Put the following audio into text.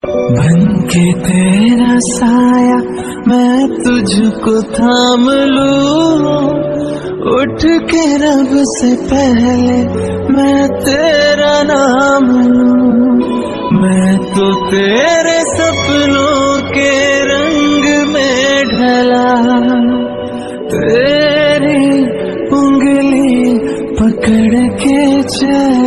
बनके तेरा साया मैं तुझको थाम लूं, उठ के रब से पहले मैं तेरा नाम लूं। मैं तो तेरे सपनों के रंग में ढला, तेरी उंगली पकड़ के चल